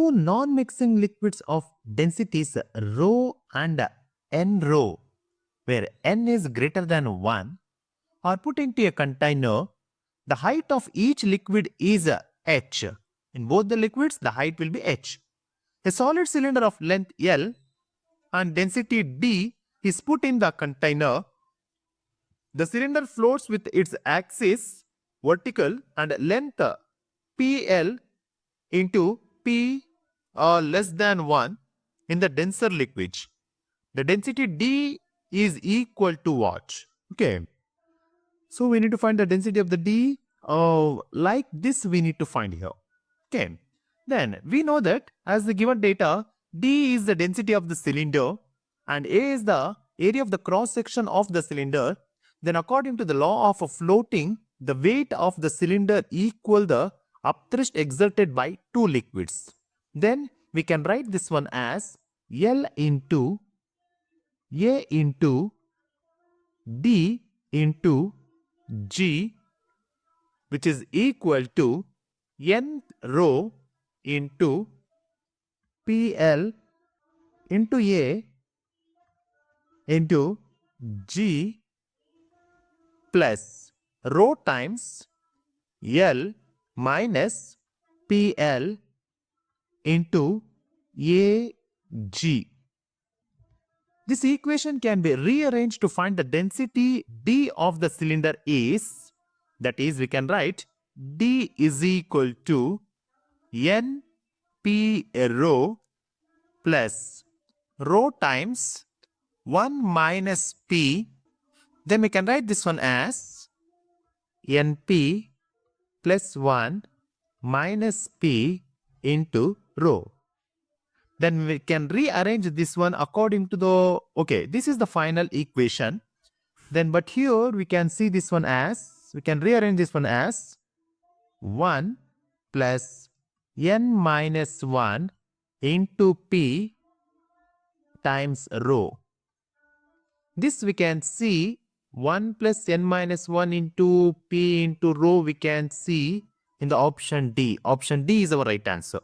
two non-mixing liquids of densities rho and n rho, where n is greater than 1, are put into a container. The height of each liquid is h. In both the liquids, the height will be h. A solid cylinder of length L and density D is put in the container. The cylinder floats with its axis vertical and length PL into P less than 1 in the denser liquid. The density D is equal to what? Okay. So we need to find the density of the D. Like this we need to find here. Okay. Then we know that as the given data, D is the density of the cylinder and A is the area of the cross section of the cylinder. Then according to the law of floating, the weight of the cylinder equal the upthrust exerted by two liquids. Then we can write this one as L into A into D into G, which is equal to n rho into PL into A into G plus rho times L minus PL into AG. This equation can be rearranged to find the density D of the cylinder is, that is, we can write D is equal to N P rho plus rho times 1 minus P. Then we can write this one as NP plus 1 minus P into rho. Then we can rearrange this one according to the, okay, this is the final equation. Then but here we can see this one as, we can rearrange this one as 1 plus n minus 1 into P times rho. This we can see 1 plus n minus 1 into P into rho we can see in the option D. Option D is our right answer.